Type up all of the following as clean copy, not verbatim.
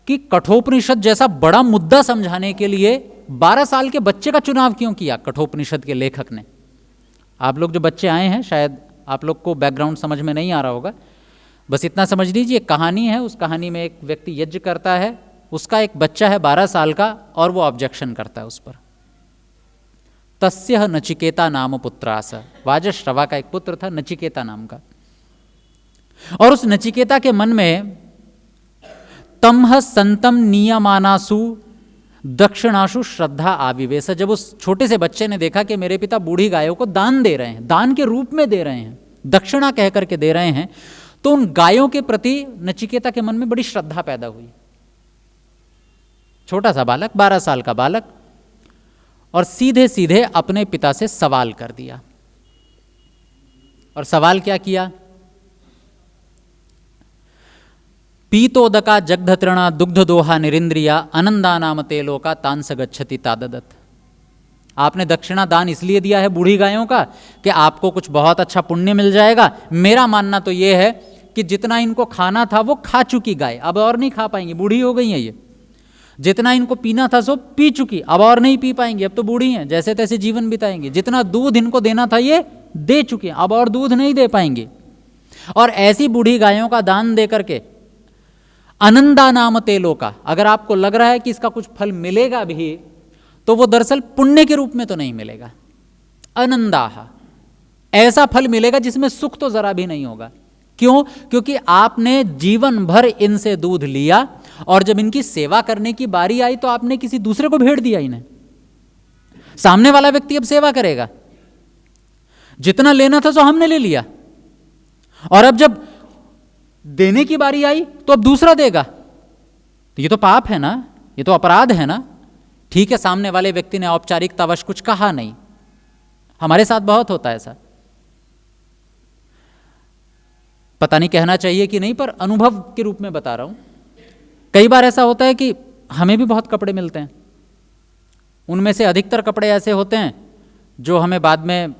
कि कठोपनिषद जैसा बड़ा मुद्दा समझाने के लिए 12 साल के बच्चे का चुनाव क्यों किया कठोपनिषद के लेखक ने। आप लोग जो बच्चे आए हैं, शायद आप लोग को बैकग्राउंड समझ में नहीं आ रहा होगा, बस इतना समझ लीजिए, कहानी है, उस कहानी में एक व्यक्ति यज्ञ करता है, उसका एक बच्चा है 12 साल का, और वो ऑब्जेक्शन करता है उस पर। तस्य नचिकेता नाम पुत्रास, वाजश्रवा का एक पुत्र था नचिकेता नाम का, और उस नचिकेता के मन में तमह संतम नियमानासु दक्षिणाशु श्रद्धा आविवेश। जब उस छोटे से बच्चे ने देखा कि मेरे पिता बूढ़ी गायों को दान दे रहे हैं, दान के रूप में दे रहे हैं, दक्षिणा कह करके दे रहे हैं, तो उन गायों के प्रति नचिकेता के मन में बड़ी श्रद्धा पैदा हुई। छोटा सा बालक, 12 साल का बालक, और सीधे सीधे अपने पिता से सवाल कर दिया। और सवाल क्या किया? पीतोदका जगधत्रणा दुग्ध दोहा निरिंद्रिया अनंदा नाम तेलोका तांस गच्छति ताददत। आपने दक्षिणा दान इसलिए दिया है बूढ़ी गायों का कि आपको कुछ बहुत अच्छा पुण्य मिल जाएगा। मेरा मानना तो यह है कि जितना इनको खाना था वो खा चुकी गाय, अब और नहीं खा पाएंगी, बूढ़ी हो गई हैं ये। जितना इनको पीना था सो पी चुकी, अब और नहीं पी पाएंगी, अब तो बूढ़ी हैं, जैसे तैसे जीवन बिताएंगे। जितना दूध इनको देना था ये दे चुकी हैं, अब और दूध नहीं दे पाएंगे। और ऐसी बूढ़ी गायों का दान दे करके अनंदा नाम तेलों का, अगर आपको लग रहा है कि इसका कुछ फल मिलेगा भी, तो वो दरअसल पुण्य के रूप में तो नहीं मिलेगा। अनंदाहा, ऐसा फल मिलेगा जिसमें सुख तो जरा भी नहीं होगा। क्यों? क्योंकि आपने जीवन भर इनसे दूध लिया, और जब इनकी सेवा करने की बारी आई तो आपने किसी दूसरे को भेड़ दिया इन्हें। सामने वाला व्यक्ति अब सेवा करेगा, जितना लेना था सो हमने ले लिया, और अब जब देने की बारी आई तो अब दूसरा देगा। तो ये तो पाप है ना, ये तो अपराध है ना। ठीक है, सामने वाले व्यक्ति ने औपचारिकतावश कुछ कहा नहीं, हमारे साथ बहुत होता है ऐसा, पता नहीं कहना चाहिए कि नहीं, पर अनुभव के रूप में बता रहा हूं। कई बार ऐसा होता है कि हमें भी बहुत कपड़े मिलते हैं, उनमें से अधिकतर कपड़े ऐसे होते हैं जो हमें बाद में,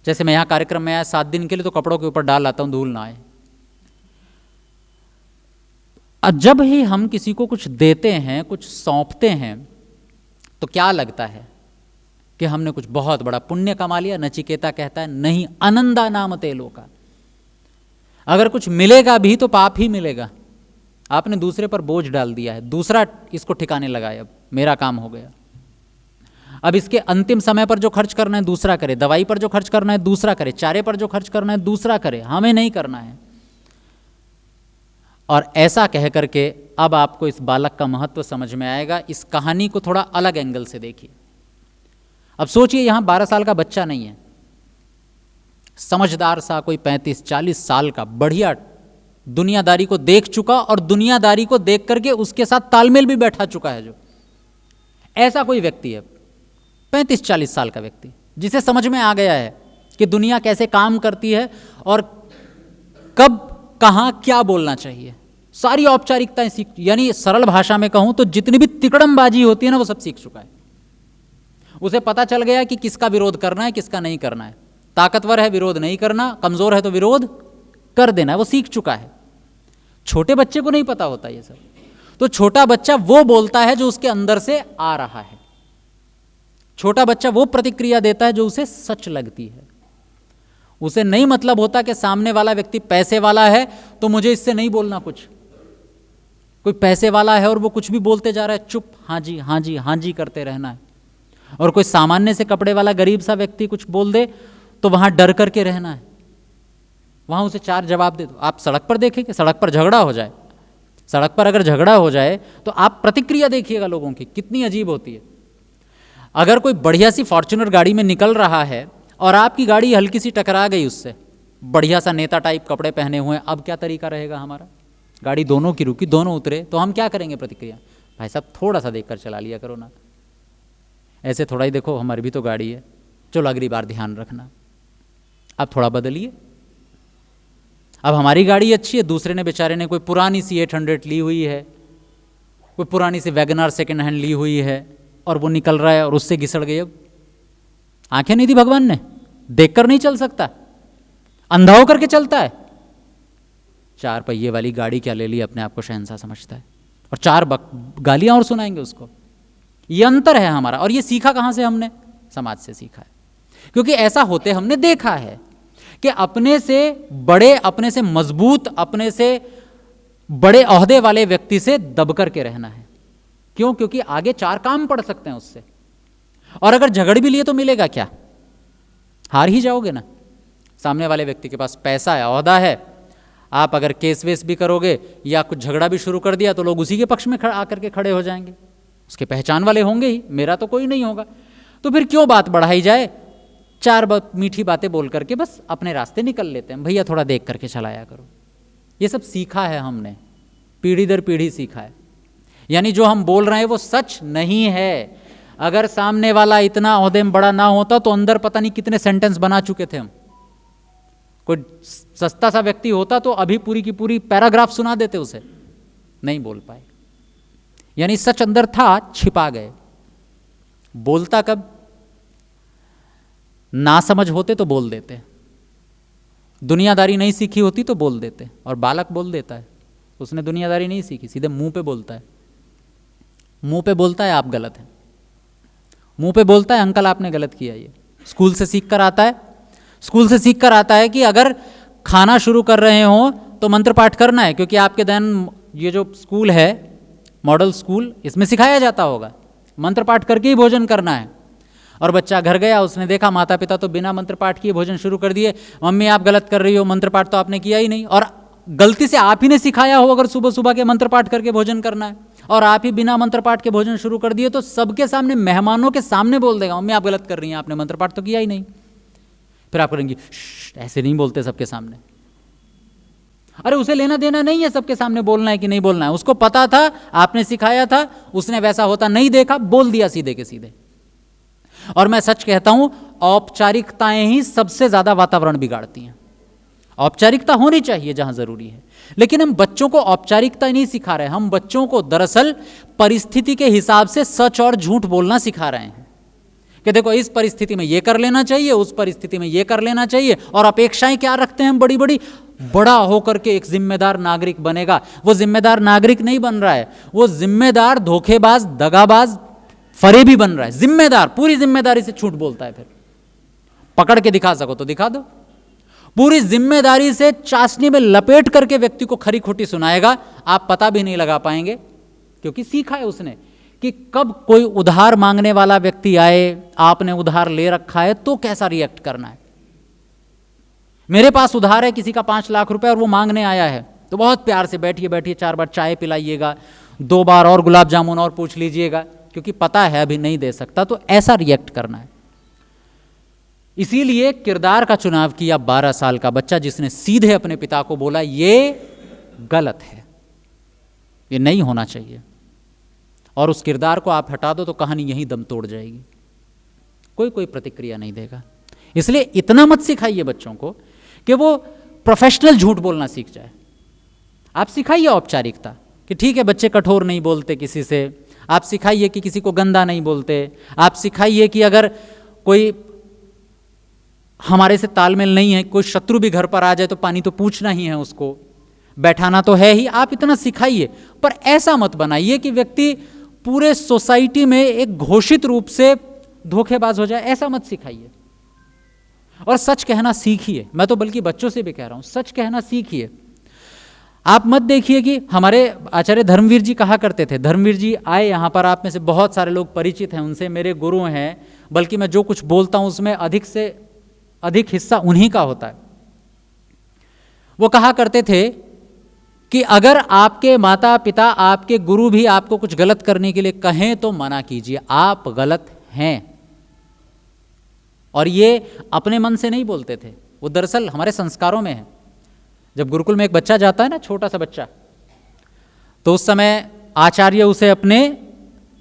जैसे मैं यहाँ कार्यक्रम में आया 7 दिन के लिए, तो कपड़ों के ऊपर डाल लाता हूँ धूल ना आए। जब ही हम किसी को कुछ देते हैं, कुछ सौंपते हैं, तो क्या लगता है कि हमने कुछ बहुत बड़ा पुण्य कमा लिया। नचिकेता कहता है नहीं, अनंदा नाम तेलों का, अगर कुछ मिलेगा भी तो पाप ही मिलेगा। आपने दूसरे पर बोझ डाल दिया है, दूसरा इसको ठिकाने लगाए, अब मेरा काम हो गया। अब इसके अंतिम समय पर जो खर्च करना है दूसरा करे, दवाई पर जो खर्च करना है दूसरा करे, चारे पर जो खर्च करना है दूसरा करे, हमें नहीं करना है। और ऐसा कह करके अब आपको इस बालक का महत्व समझ में आएगा। इस कहानी को थोड़ा अलग एंगल से देखिए। अब सोचिए, यहां 12 साल का बच्चा नहीं है, समझदार सा कोई 35-40 साल का, बढ़िया दुनियादारी को देख चुका, और दुनियादारी को देख करके उसके साथ तालमेल भी बैठा चुका है। जो ऐसा कोई व्यक्ति है, 35-40 साल का व्यक्ति, जिसे समझ में आ गया है कि दुनिया कैसे काम करती है और कब कहां क्या बोलना चाहिए, सारी औपचारिकताएं सीख, यानी सरल भाषा में कहूं तो जितनी भी तिकड़मबाजी होती है ना, वो सब सीख चुका है। उसे पता चल गया कि किसका विरोध करना है, किसका नहीं करना है। ताकतवर है विरोध नहीं करना, कमजोर है तो विरोध कर देना है, वो सीख चुका है। छोटे बच्चे को नहीं पता होता ये सब, तो छोटा बच्चा वो बोलता है जो उसके अंदर से आ रहा है। छोटा बच्चा वो प्रतिक्रिया देता है जो उसे सच लगती है। उसे नहीं मतलब होता कि सामने वाला व्यक्ति पैसे वाला है तो मुझे इससे नहीं बोलना कुछ। कोई पैसे वाला है और वो कुछ भी बोलते जा रहा है, चुप, हाँ जी हाँ जी हाँ जी करते रहना है। और कोई सामान्य से कपड़े वाला गरीब सा व्यक्ति कुछ बोल दे तो वहां डर करके रहना है, वहां उसे 4 जवाब दे दो। आप सड़क पर देखें कि सड़क पर झगड़ा हो जाए, सड़क पर अगर झगड़ा हो जाए तो आप प्रतिक्रिया देखिएगा लोगों की कितनी अजीब होती है। अगर कोई बढ़िया सी फॉर्च्यूनर गाड़ी में निकल रहा है और आपकी गाड़ी हल्की सी टकरा गई उससे, बढ़िया सा नेता टाइप कपड़े पहने हुए, अब क्या तरीका रहेगा हमारा? गाड़ी दोनों की रुकी, दोनों उतरे, तो हम क्या करेंगे प्रतिक्रिया? भाई साहब थोड़ा सा देखकर चला लिया करो ना, ऐसे थोड़ा ही देखो, हमारी भी तो गाड़ी है, चलो अगली बार ध्यान रखना, अब थोड़ा बदलिए। अब हमारी गाड़ी अच्छी है, दूसरे ने बेचारे ने कोई पुरानी सी 800 ली हुई है, कोई पुरानी सी वैगनआर सेकेंड हैंड ली हुई है, और वो निकल रहा है और उससे घिसड़ गई। अब आंखें नहीं दी भगवान ने, देखकर नहीं चल सकता, अंधा होकर के चलता है। 4 पहिए वाली गाड़ी क्या ले ली, अपने आप को शहंशाह समझता है। और 4 गालियां और सुनाएंगे उसको। ये अंतर है हमारा। और ये सीखा कहाँ से हमने? समाज से सीखा है। क्योंकि ऐसा होते हमने देखा है कि अपने से बड़े, अपने से मजबूत, अपने से बड़े ओहदे वाले व्यक्ति से दब करके रहना है। क्यों? क्योंकि आगे 4 काम पड़ सकते हैं उससे, और अगर झगड़ भी लिए तो मिलेगा क्या? हार ही जाओगे ना। सामने वाले व्यक्ति के पास पैसा है, ओहदा है, आप अगर केस वेस भी करोगे या कुछ झगड़ा भी शुरू कर दिया तो लोग उसी के पक्ष में आकर के खड़े हो जाएंगे, उसके पहचान वाले होंगे ही, मेरा तो कोई नहीं होगा। तो फिर क्यों बात बढ़ाई जाए? 4 मीठी बातें बोल करके बस अपने रास्ते निकल लेते हैं। भैया थोड़ा देख करके चलाया करो। ये सब सीखा है हमने, पीढ़ी दर पीढ़ी सीखा है। यानी जो हम बोल रहे हैं वो सच नहीं है। अगर सामने वाला इतना ओहदे में बड़ा ना होता तो अंदर पता नहीं कितने सेंटेंस बना चुके थे हम। कोई सस्ता सा व्यक्ति होता तो अभी पूरी की पूरी पैराग्राफ सुना देते उसे, नहीं बोल पाए। यानी सच अंदर था, छिपा गए। बोलता कब? ना समझ होते तो बोल देते, दुनियादारी नहीं सीखी होती तो बोल देते। और बालक बोल देता है, उसने दुनियादारी नहीं सीखी, सीधे मुंह पे बोलता है। मुंह पे बोलता है आप गलत हैं, मुंह पे बोलता है अंकल आपने गलत किया। ये स्कूल से सीख कर आता है। स्कूल से सीख कर आता है कि अगर खाना शुरू कर रहे हो तो मंत्र पाठ करना है, क्योंकि आपके दैन ये जो स्कूल है मॉडल स्कूल, इसमें सिखाया जाता होगा मंत्र पाठ करके ही भोजन करना है। और बच्चा घर गया, उसने देखा माता पिता तो बिना मंत्र पाठ किए भोजन शुरू कर दिए। मम्मी आप गलत कर रही हो, मंत्र पाठ तो आपने किया ही नहीं। और गलती से आप ही ने सिखाया हो अगर सुबह सुबह के मंत्र पाठ करके भोजन करना है, और आप ही बिना मंत्र पाठ के भोजन शुरू कर दिए, तो सबके सामने, मेहमानों के सामने बोल देगा मम्मी आप गलत कर रही हैं, आपने मंत्र पाठ तो किया ही नहीं। फिर आप करेंगी ऐसे नहीं बोलते सबके सामने। अरे उसे लेना देना नहीं है सबके सामने बोलना है कि नहीं बोलना है। उसको पता था, आपने सिखाया था, उसने वैसा होता नहीं देखा, बोल दिया सीधे के सीधे। और मैं सच कहता हूं, औपचारिकताएं ही सबसे ज्यादा वातावरण बिगाड़ती हैं। औपचारिकता होनी चाहिए जहां जरूरी है, लेकिन हम बच्चों को औपचारिकता नहीं सिखा रहे। हम बच्चों को दरअसल परिस्थिति के हिसाब से सच और झूठ बोलना सिखा रहे हैं कि देखो इस परिस्थिति में ये कर लेना चाहिए, उस परिस्थिति में ये कर लेना चाहिए। और अपेक्षाएं क्या रखते हैं हम बड़ी बड़ी? बड़ा होकर के एक जिम्मेदार नागरिक बनेगा। वो जिम्मेदार नागरिक नहीं बन रहा है, वो जिम्मेदार धोखेबाज, दगाबाज, फरेबी बन रहा है। जिम्मेदार, पूरी जिम्मेदारी से झूठ बोलता है। फिर पकड़ के दिखा सको तो दिखा दो। पूरी जिम्मेदारी से चाशनी में लपेट करके व्यक्ति को खरी खोटी सुनाएगा, आप पता भी नहीं लगा पाएंगे, क्योंकि सीखा है उसने कि कब कोई उधार मांगने वाला व्यक्ति आए, आपने उधार ले रखा है तो कैसा रिएक्ट करना है। मेरे पास उधार है किसी का 5 लाख रुपए और वो मांगने आया है, तो बहुत प्यार से बैठिए बैठिए, 4 बार चाय पिलाइएगा, 2 बार और गुलाब जामुन और पूछ लीजिएगा, क्योंकि पता है अभी नहीं दे सकता, तो ऐसा रिएक्ट करना है। इसीलिए किरदार का चुनाव किया 12 साल का बच्चा, जिसने सीधे अपने पिता को बोला ये गलत है, ये नहीं होना चाहिए। और उस किरदार को आप हटा दो तो कहानी यहीं दम तोड़ जाएगी, कोई प्रतिक्रिया नहीं देगा। इसलिए इतना मत सिखाइए बच्चों को कि वो प्रोफेशनल झूठ बोलना सीख जाए। आप सिखाइए औपचारिकता कि ठीक है बच्चे कठोर नहीं बोलते किसी से, आप सिखाइए कि किसी को गंदा नहीं बोलते, आप सिखाइए कि अगर कोई हमारे से तालमेल नहीं है, कोई शत्रु भी घर पर आ जाए तो पानी तो पूछना ही है, उसको बैठाना तो है ही। आप इतना सिखाइए, पर ऐसा मत बनाइए कि व्यक्ति पूरे सोसाइटी में एक घोषित रूप से धोखेबाज हो जाए, ऐसा मत सिखाइए। और सच कहना सीखिए। मैं तो बल्कि बच्चों से भी कह रहा हूं, सच कहना सीखिए। आप मत देखिए कि हमारे आचार्य धर्मवीर जी कहा करते थे, धर्मवीर जी आए यहाँ पर, आप में से बहुत सारे लोग परिचित हैं उनसे, मेरे गुरु हैं, बल्कि मैं जो कुछ बोलता हूं उसमें अधिक से अधिक हिस्सा उन्हीं का होता है। वो कहा करते थे कि अगर आपके माता पिता, आपके गुरु भी आपको कुछ गलत करने के लिए कहें तो मना कीजिए, आप गलत हैं। और ये अपने मन से नहीं बोलते थे, वो दरअसल हमारे संस्कारों में है। जब गुरुकुल में एक बच्चा जाता है ना, छोटा सा बच्चा, तो उस समय आचार्य उसे अपने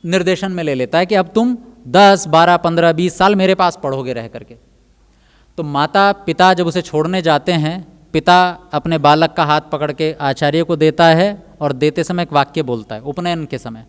निर्देशन में ले लेता है कि अब तुम 10, 12, 15, 20 साल मेरे पास पढ़ोगे रह करके। तो माता पिता जब उसे छोड़ने जाते हैं, पिता अपने बालक का हाथ पकड़ के आचार्य को देता है और देते समय एक वाक्य बोलता है उपनयन के समय।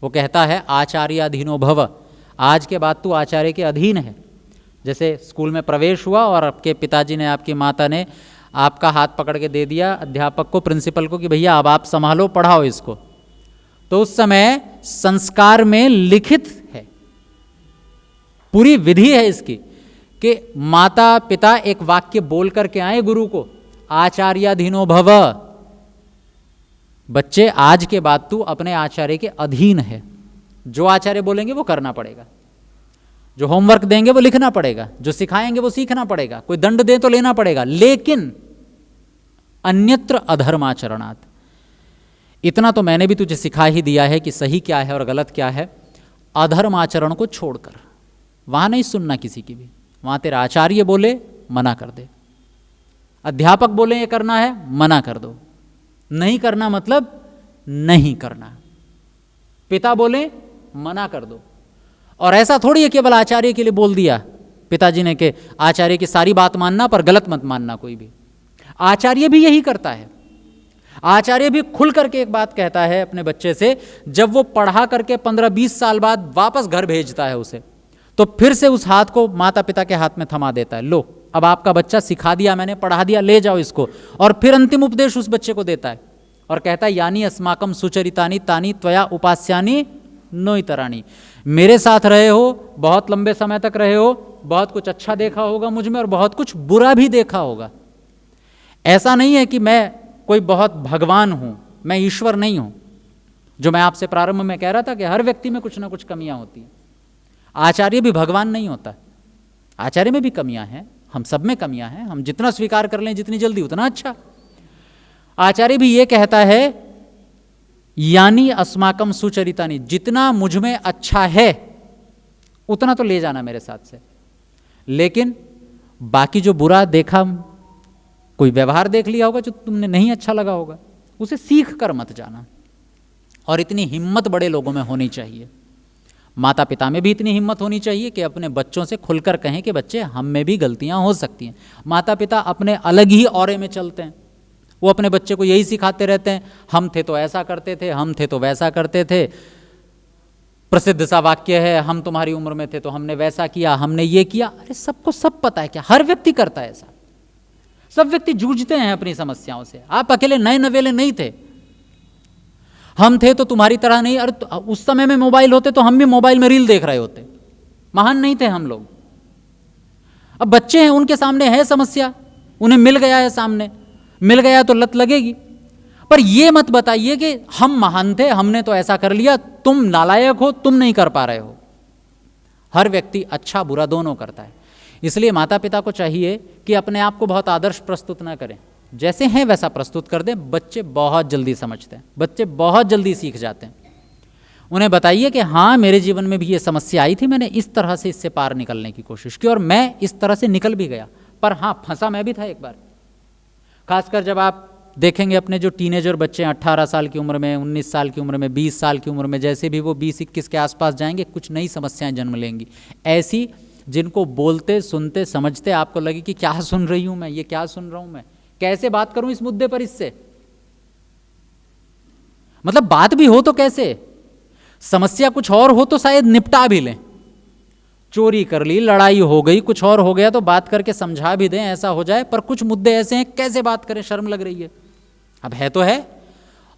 वो कहता है आचार्य अधीनो भव, आज के बाद तू आचार्य के अधीन है। जैसे स्कूल में प्रवेश हुआ और आपके पिताजी ने, आपकी माता ने आपका हाथ पकड़ के दे दिया अध्यापक को, प्रिंसिपल को, कि भैया अब आप संभालो, पढ़ाओ इसको, तो उस समय संस्कार में लिखित है, पूरी विधि है इसकी, कि माता पिता एक वाक्य बोल करके आए गुरु को, आचार्याधीनो भव। बच्चे आज के बाद तू अपने आचार्य के अधीन है, जो आचार्य बोलेंगे वो करना पड़ेगा, जो होमवर्क देंगे वो लिखना पड़ेगा, जो सिखाएंगे वो सीखना पड़ेगा, कोई दंड दे तो लेना पड़ेगा, लेकिन अन्यत्र अधर्माचरणात्। इतना तो मैंने भी तुझे सिखा ही दिया है कि सही क्या है और गलत क्या है। अधर्माचरण को छोड़कर वहां नहीं सुनना किसी की भी, वहां तेरा आचार्य बोले मना कर दे, अध्यापक बोले ये करना है मना कर दो, नहीं करना मतलब नहीं करना, पिता बोले मना कर दो। और ऐसा थोड़ी है केवल आचार्य के लिए बोल दिया पिताजी ने कि आचार्य की सारी बात मानना पर गलत मत मानना कोई भी। आचार्य भी यही करता है, आचार्य भी खुल करके एक बात कहता है अपने बच्चे से, जब वो पढ़ा करके 15-20 साल बाद वापस घर भेजता है उसे, तो फिर से उस हाथ को माता पिता के हाथ में थमा देता है, लो अब आपका बच्चा सिखा दिया मैंने, पढ़ा दिया, ले जाओ इसको। और फिर अंतिम उपदेश उस बच्चे को देता है और कहता है यानी अस्माकम सुचरितानी तानी त्वया उपास्यानी नोइतराणी। मेरे साथ रहे हो, बहुत लंबे समय तक रहे हो, बहुत कुछ अच्छा देखा होगा मुझ में और बहुत कुछ बुरा भी देखा होगा। ऐसा नहीं है कि मैं कोई बहुत भगवान हूं, मैं ईश्वर नहीं हूं। जो मैं आपसे प्रारंभ में कह रहा था कि हर व्यक्ति में कुछ ना कुछ कमियां होती हैं। आचार्य भी भगवान नहीं होता, आचार्य में भी कमियां हैं, हम सब में कमियां हैं, हम जितना स्वीकार कर लें जितनी जल्दी उतना अच्छा। आचार्य भी ये कहता है यानी अस्माकम सुचरितानी, जितना मुझ में अच्छा है उतना तो ले जाना मेरे साथ से, लेकिन बाकी जो बुरा देखा, कोई व्यवहार देख लिया होगा जो तुमने नहीं अच्छा लगा होगा, उसे सीख कर मत जाना। और इतनी हिम्मत बड़े लोगों में होनी चाहिए, माता पिता में भी इतनी हिम्मत होनी चाहिए कि अपने बच्चों से खुलकर कहें कि बच्चे हम में भी गलतियां हो सकती हैं। माता पिता अपने अलग ही औरे में चलते हैं, वो अपने बच्चे को यही सिखाते रहते हैं, हम थे तो ऐसा करते थे, हम थे तो वैसा करते थे। प्रसिद्ध सा वाक्य है, हम तुम्हारी उम्र में थे तो हमने वैसा किया, हमने ये किया। अरे सबको सब पता है क्या? हर व्यक्ति करता है ऐसा, सब व्यक्ति जूझते हैं अपनी समस्याओं से। आप अकेले नए नवेले नहीं थे, हम थे तो तुम्हारी तरह नहीं। अरे उस समय में मोबाइल होते तो हम भी मोबाइल में रील देख रहे होते, महान नहीं थे हम लोग। अब बच्चे हैं, उनके सामने है समस्या, उन्हें मिल गया है, सामने मिल गया तो लत लगेगी। पर ये मत बताइए कि हम महान थे, हमने तो ऐसा कर लिया, तुम नालायक हो, तुम नहीं कर पा रहे हो। हर व्यक्ति अच्छा बुरा दोनों करता है। इसलिए माता पिता को चाहिए कि अपने आप को बहुत आदर्श प्रस्तुत ना करें, जैसे हैं वैसा प्रस्तुत कर दें। बच्चे बहुत जल्दी समझते हैं, बच्चे बहुत जल्दी सीख जाते हैं। उन्हें बताइए कि हाँ मेरे जीवन में भी ये समस्या आई थी, मैंने इस तरह से इससे पार निकलने की कोशिश की और मैं इस तरह से निकल भी गया, पर हाँ फंसा मैं भी था एक बार। खासकर जब आप देखेंगे अपने जो टीनेजर बच्चे हैं 18 साल की उम्र में, 19 साल की उम्र में, 20 साल की उम्र में, जैसे भी वो 20-21 के आसपास जाएंगे कुछ नई समस्याएं जन्म लेंगी, ऐसी जिनको बोलते सुनते समझते आपको लगे कि क्या सुन रही हूं मैं, ये क्या सुन रहा हूं मैं, कैसे बात करूं इस मुद्दे पर इससे, मतलब बात भी हो तो कैसे, समस्या कुछ और हो तो शायद निपटा भी लें। चोरी कर ली, लड़ाई हो गई, कुछ और हो गया तो बात करके समझा भी दें, ऐसा हो जाए। पर कुछ मुद्दे ऐसे हैं कैसे बात करें, शर्म लग रही है। अब है तो है,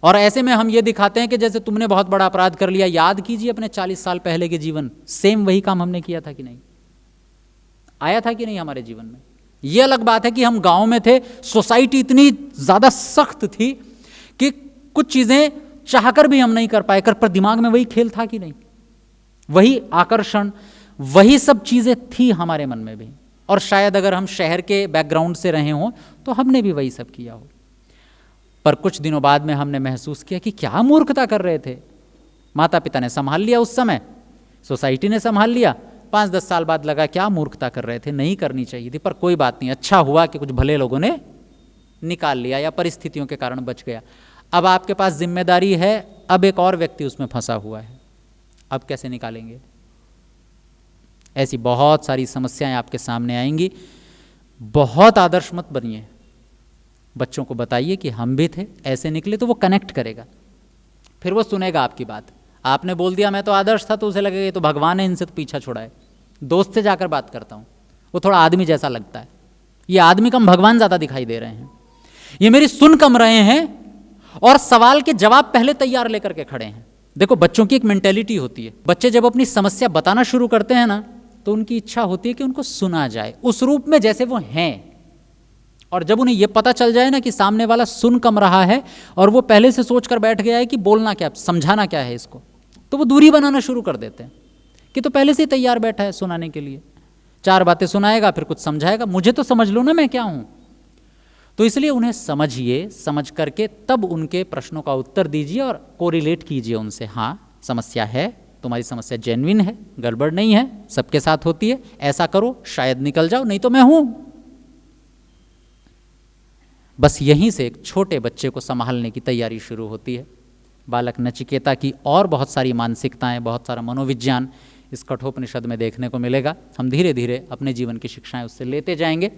और ऐसे में हम ये दिखाते हैं कि जैसे तुमने बहुत बड़ा अपराध कर लिया। याद कीजिए अपने 40 साल पहले के जीवन, सेम वही काम हमने किया था कि नहीं, आया था कि नहीं हमारे जीवन में। ये अलग बात है कि हम गांव में थे, सोसाइटी इतनी ज्यादा सख्त थी कि कुछ चीजें चाहकर भी हम नहीं कर पाए, पर दिमाग में वही खेल था कि नहीं, वही आकर्षण, वही सब चीजें थी हमारे मन में भी। और शायद अगर हम शहर के बैकग्राउंड से रहे हों तो हमने भी वही सब किया हो। पर कुछ दिनों बाद में हमने महसूस किया कि क्या मूर्खता कर रहे थे। माता पिता ने संभाल लिया उस समय, सोसाइटी ने संभाल लिया, 5-10 साल बाद लगा क्या मूर्खता कर रहे थे, नहीं करनी चाहिए थी। पर कोई बात नहीं, अच्छा हुआ कि कुछ भले लोगों ने निकाल लिया या परिस्थितियों के कारण बच गया। अब आपके पास जिम्मेदारी है, अब एक और व्यक्ति उसमें फंसा हुआ है, अब कैसे निकालेंगे। ऐसी बहुत सारी समस्याएं आपके सामने आएंगी। बहुत आदर्श मत बनिए, बच्चों को बताइए कि हम भी थे, ऐसे निकले, तो वो कनेक्ट करेगा, फिर वो सुनेगा आपकी बात। आपने बोल दिया मैं तो आदर्श था तो उसे लगेगा ये तो भगवान है, इनसे तो पीछा छुड़ाए। दोस्त से जाकर बात करता हूँ, वो थोड़ा आदमी जैसा लगता है, ये आदमी कम भगवान ज़्यादा दिखाई दे रहे हैं, ये मेरी सुन कम रहे हैं और सवाल के जवाब पहले तैयार लेकर के खड़े हैं। देखो बच्चों की एक मेंटेलिटी होती है, बच्चे जब अपनी समस्या बताना शुरू करते हैं ना तो उनकी इच्छा होती है कि उनको सुना जाए उस रूप में जैसे वो हैं। और जब उन्हें यह पता चल जाए ना कि सामने वाला सुन कम रहा है और वो पहले से सोच कर बैठ गया है कि बोलना क्या, समझाना क्या है इसको, तो वो दूरी बनाना शुरू कर देते हैं कि तो पहले से ही तैयार बैठा है सुनाने के लिए, 4 बातें सुनाएगा फिर कुछ समझाएगा, मुझे तो समझ लो ना मैं क्या हूं। तो इसलिए उन्हें समझिए, समझ करके तब उनके प्रश्नों का उत्तर दीजिए और कोरिलेट कीजिए उनसे। हाँ समस्या है, तुम्हारी समस्या जेन्युइन है, गड़बड़ नहीं है, सबके साथ होती है, ऐसा करो शायद निकल जाओ, नहीं तो मैं हूं। बस यहीं से एक छोटे बच्चे को संभालने की तैयारी शुरू होती है। बालक नचिकेता की और बहुत सारी मानसिकताएं, बहुत सारा मनोविज्ञान इस कठोपनिषद में देखने को मिलेगा। हम धीरे धीरे अपने जीवन की शिक्षाएं उससे लेते जाएंगे।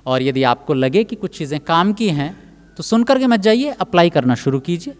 और यदि आपको लगे कि कुछ चीज़ें काम की हैं तो सुन करके मत जाइए, अप्लाई करना शुरू कीजिए।